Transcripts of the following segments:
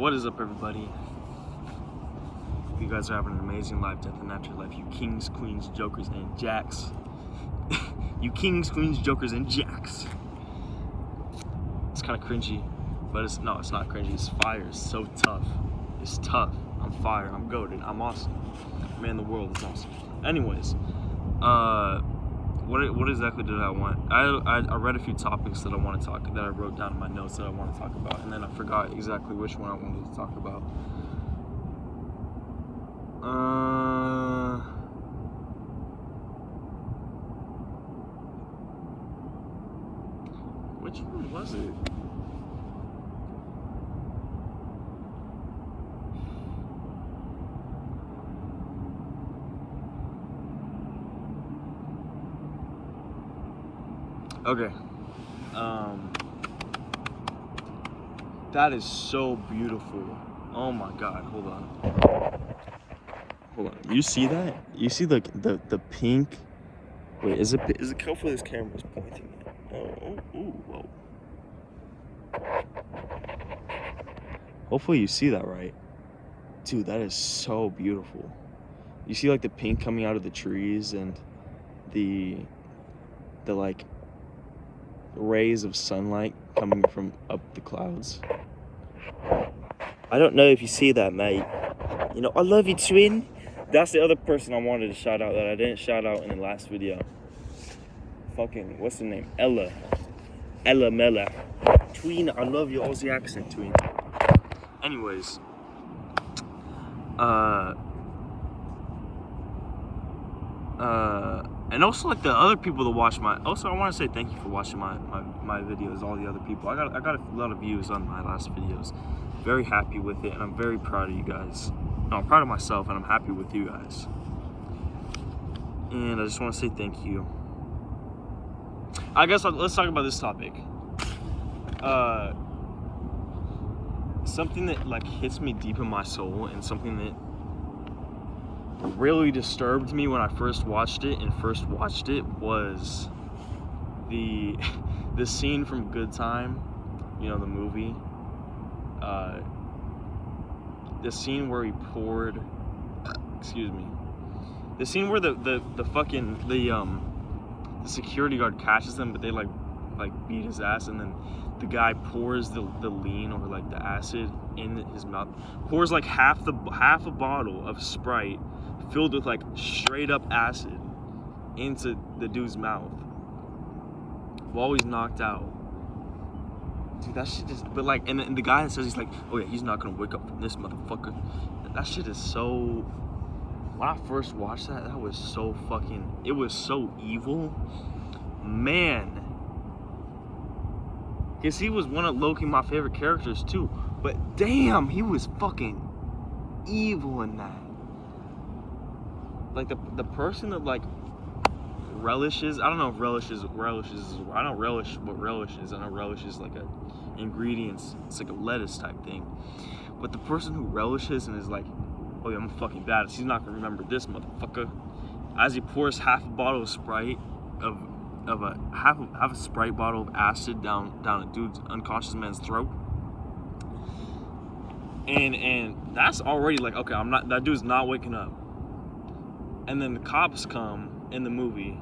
What is up, everybody? You guys are having an amazing life, death, and afterlife. You kings, queens, jokers, and jacks. You kings, queens, jokers, and jacks. It's kind of cringy, but it's not cringy. It's fire. It's so tough. It's tough. I'm fire. I'm goated. I'm awesome. Man, the world is awesome. Anyways, what exactly did I want? I read a few topics that I want to talk, that I wrote down in my notes that I want to talk about, and then I forgot exactly which one I wanted to talk about. Which one was it? Okay. That is so beautiful. Oh my God, hold on. You see that? You see the pink? Wait, is it careful this camera is pointing at? Whoa. Hopefully you see that right. Dude, that is so beautiful. You see like the pink coming out of the trees and the like rays of sunlight coming from up the clouds. I don't know if you see that, mate. You know, I love you, twin. That's the other person I wanted to shout out that I didn't shout out in the last video. Fucking, what's the name? Ella Mella. Twin, I love your Aussie accent, twin. Anyways. And also like the other people that watch I want to say thank you for watching my videos, all the other people. I got a lot of views on my last videos. Very happy with it, and I'm very proud of you guys. No, I'm proud of myself, and I'm happy with you guys. And I just want to say thank you. I guess let's talk about this topic. Something that like hits me deep in my soul, and something that really disturbed me when I first watched it was the scene from Good Time, you know, the movie. The scene where he poured, the scene where the security guard catches him, but they like beat his ass, and then the guy pours the lean or like the acid in his mouth, pours like half a bottle of Sprite filled with like straight up acid into the dude's mouth while he's knocked out. Dude, that shit just, but like, and the guy that says, he's like, oh yeah, he's not gonna wake up from this motherfucker. That shit is so, when I first watched that was so fucking, it was so evil. Man. Because he was one of low-key my favorite characters too. But damn, he was fucking evil in that. Like the person that like relishes, I don't know if relishes, I don't relish what relish is. I know relish is like a ingredients, it's like a lettuce type thing. But the person who relishes and is like, oh yeah, I'm a fucking badass, he's not gonna remember this motherfucker. As he pours half a bottle of Sprite, half a Sprite bottle of acid down a dude's unconscious man's throat. And that's already like, okay, that dude's not waking up. And then the cops come in the movie,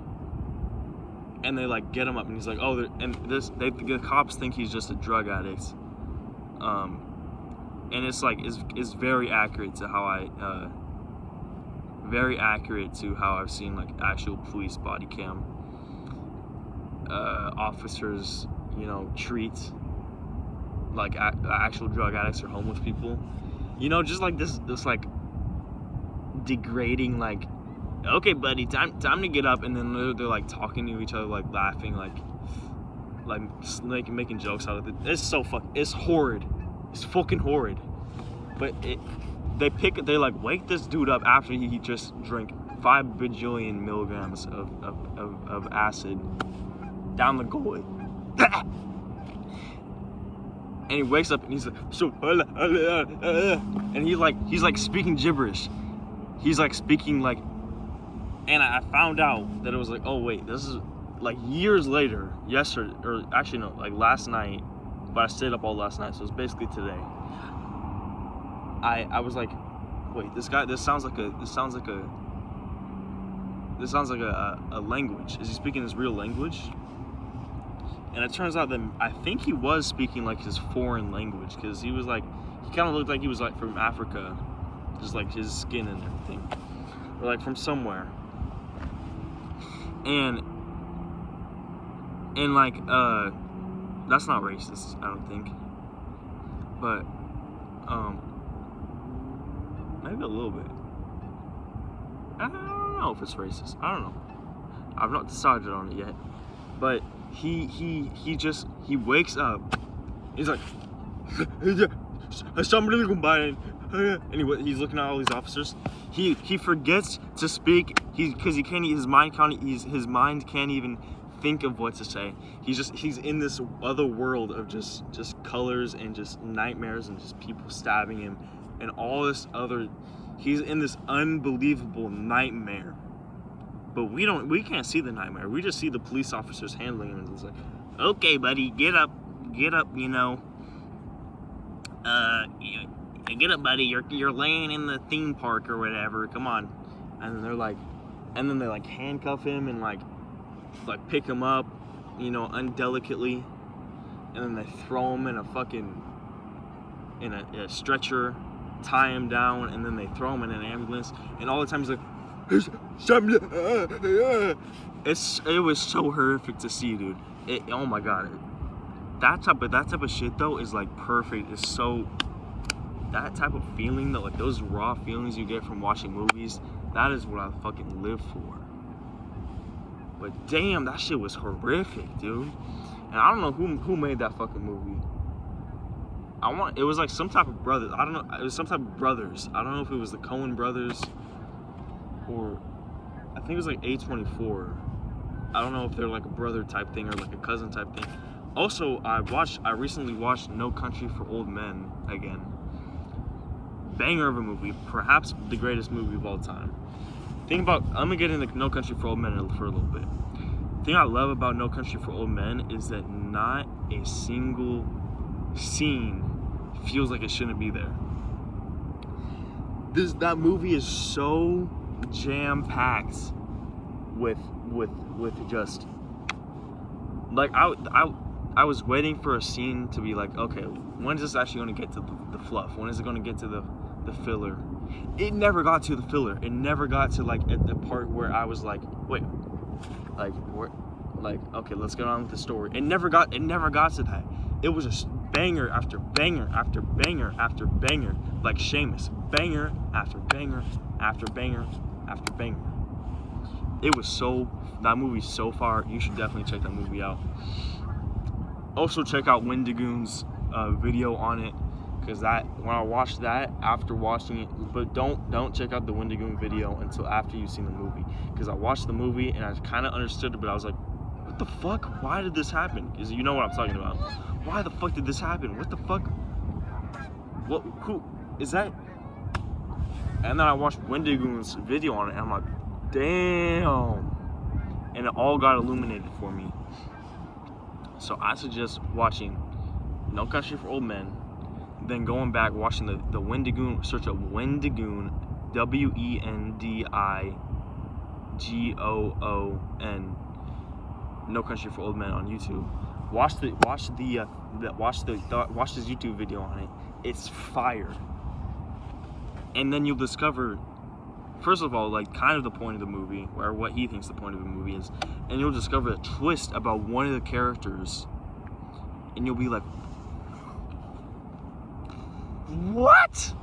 and they like get him up, and he's like, oh, the cops think he's just a drug addict. And it's like, it's very accurate to how I've seen like actual police body cam officers, you know, treat like actual drug addicts or homeless people. You know, just like this like degrading, like, okay, buddy, time to get up, and then they're like talking to each other, like laughing, like making jokes out of it. It's horrid. It's fucking horrid. But they like wake this dude up after he just drank 5 bajillion milligrams of acid down the gullet. And he wakes up and he's like, and he's like speaking gibberish. He's like speaking like, and I found out that it was like, oh wait, this is like years later, yesterday, or actually no, like last night, but I stayed up all last night, so it's basically today. I was like, wait, this sounds like a language. Is he speaking his real language? And it turns out that I think he was speaking like his foreign language, because he was like, he kind of looked like he was like from Africa, just like his skin and everything, or like from somewhere. And like that's not racist, I don't think, but maybe a little bit. I don't know if it's racist. I don't know. I've not decided on it yet. But he wakes up. He's like, and he's looking at all these officers. He forgets to speak. Because he can't. His mind can't even think of what to say. He's in this other world of just colors and just nightmares and just people stabbing him and all this other. He's in this unbelievable nightmare. But we can't see the nightmare. We just see the police officers handling him, and it's like, okay, buddy, get up, you know. Get up, buddy. You're laying in the theme park or whatever. Come on. And then they handcuff him and like pick him up, you know, undelicately, and then they throw him in a stretcher, tie him down, and then they throw him in an ambulance. And all the time he's like, it was so horrific to see, dude. Oh my god, that type of shit though is like perfect. It's so, that type of feeling, that like those raw feelings you get from watching movies, that is what I fucking live for. But damn, that shit was horrific, dude. And I don't know who made that fucking movie. It was like some type of brothers. I don't know. It was some type of brothers. I don't know if it was the Coen brothers, or I think it was like A24. I don't know if they're like a brother type thing or like a cousin type thing. Also, I recently watched No Country for Old Men again. Banger of a movie, perhaps the greatest movie of all time. I'm gonna get into No Country for Old Men for a little bit. The thing I love about No Country for Old Men is that not a single scene feels like it shouldn't be there. That movie is so jam-packed with just like I was waiting for a scene to be like, okay, when is this actually going to get to the fluff? When is it going to get to the filler? It never got to the filler. It never got to like at the part where I was like, wait, like okay, let's get on with the story. It never got to that. It was just banger after banger after banger after banger, like Seamus, banger after banger after banger after banger. That movie's so far. You should definitely check that movie out. Also check out Wendigoon's video on it, because when I watched that, after watching it, but don't check out the Wendigoon video until after you've seen the movie, because I watched the movie and I kind of understood it, but I was like, what the fuck? Why did this happen? Because you know what I'm talking about. Why the fuck did this happen? What the fuck? What? Who is that? And then I watched Wendigoon's video on it, and I'm like, damn. And it all got illuminated for me. So I suggest watching No Country for Old Men, then going back, watching the Wendigoon, search up Wendigoon, WENDIGOON, No Country for Old Men on YouTube. Watch his YouTube video on it. It's fire. And then you'll discover, first of all, like kind of the point of the movie, or what he thinks the point of the movie is, and you'll discover a twist about one of the characters, and you'll be like, what?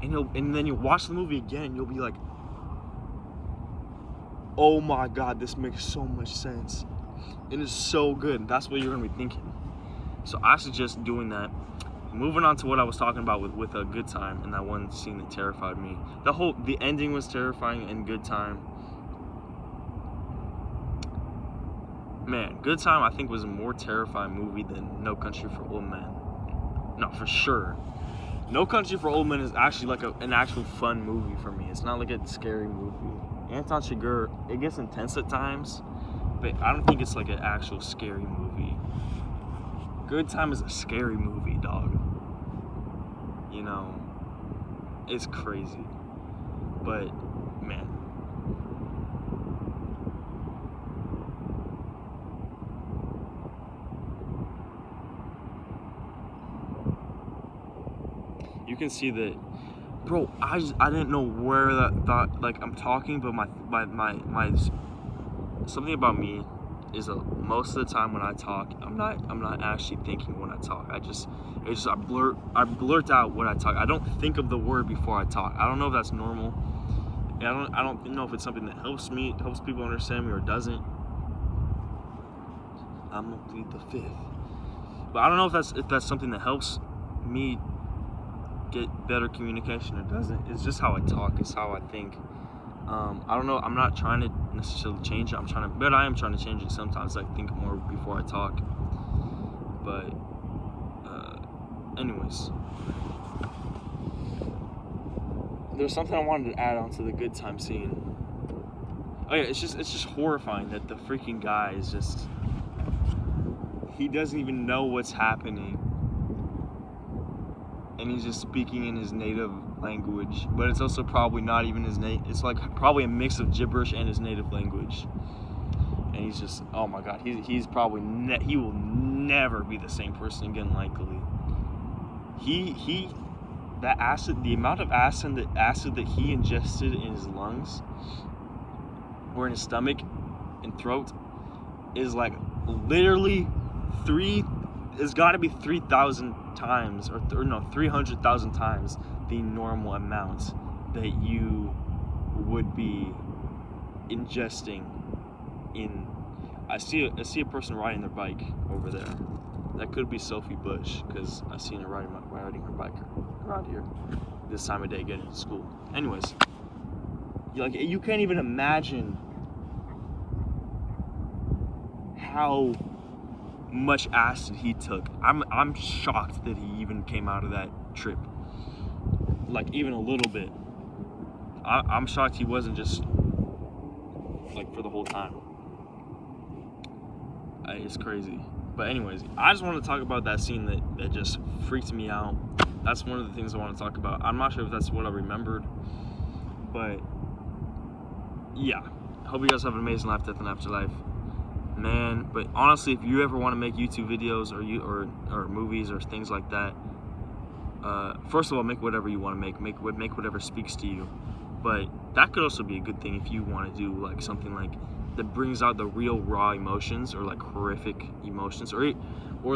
And then you'll watch the movie again, and you'll be like, oh my god, this makes so much sense. It is so good. That's what you're gonna be thinking. So I suggest doing that. Moving on to what I was talking about with A Good Time, and that one scene that terrified me. The ending was terrifying in Good Time. Man, Good Time I think was a more terrifying movie than No Country for Old Men. No, for sure. No Country for Old Men is actually like an actual fun movie for me. It's not like a scary movie. Anton Chigurh, it gets intense at times, but I don't think it's like an actual scary movie. Good Time is a scary movie, dog. You know, It's crazy. But, man. You can see that, bro. I didn't know where that thought. Like, I'm talking, but my something about me is most of the time when I talk, I'm not actually thinking when I talk. I blurt out what I talk. I don't think of the word before I talk. I don't know if that's normal. I don't know if it's something that helps people understand me or doesn't. I'm gonna plead the fifth, but I don't know if that's something that helps me get better communication or doesn't. It's just how I talk. It's how I think. I don't know. I'm not trying to necessarily change it. But I am trying to change it sometimes. I think more before I talk. But, anyways, there's something I wanted to add on to the good time scene. Oh yeah, it's just horrifying that the freaking guy is just, he doesn't even know what's happening. And he's just speaking in his native language, but it's also probably not even his native. It's like probably a mix of gibberish and his native language. And he's just, oh my god, he's probably he will never be the same person again. Likely, the amount of acid that he ingested in his lungs or in his stomach and throat is like literally it's got to be 3,000 times or no, 300,000 times the normal amount that you would be ingesting in. I see a person riding their bike over there. That could be Sophie Bush, because I've seen her riding her bike around here this time of day getting to school. Anyways, you can't even imagine how much acid he took. I'm shocked that he even came out of that trip, like even a little bit. I'm shocked he wasn't just like for the whole time. It's crazy. But anyways, I just want to talk about that scene that just freaked me out. That's one of the things I want to talk about. I'm not sure if that's what I remembered, but yeah. Hope you guys have an amazing life, death, and afterlife. Man, but honestly, if you ever want to make YouTube videos or movies or things like that, first of all, make whatever you want to make whatever speaks to you. But that could also be a good thing if you want to do like something like that brings out the real raw emotions, or like horrific emotions, or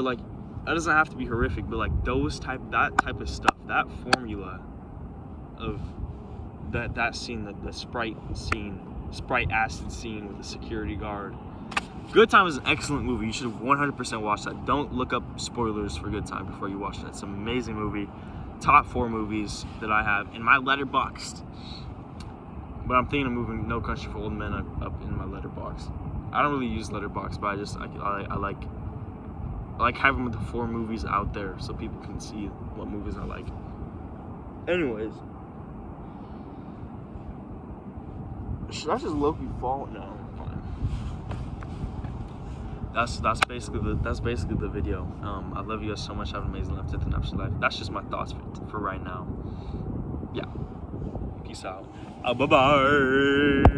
like, that doesn't have to be horrific, but like that type of stuff, that formula of that scene, the Sprite acid scene with the security guard. Good Time is an excellent movie. You should 100% watch that. Don't look up spoilers for Good Time before you watch that. It's an amazing movie. Top 4 movies that I have in my Letterboxd. But I'm thinking of moving No Country for Old Men up in my Letterboxd. I don't really use Letterboxd, but I like having the 4 movies out there so people can see what movies I like. Anyways, should I just low-key fall? No. That's basically the video. I love you guys so much. Have an amazing life, death, and afterlife. That's just my thoughts for right now. Yeah. Peace out. Bye bye.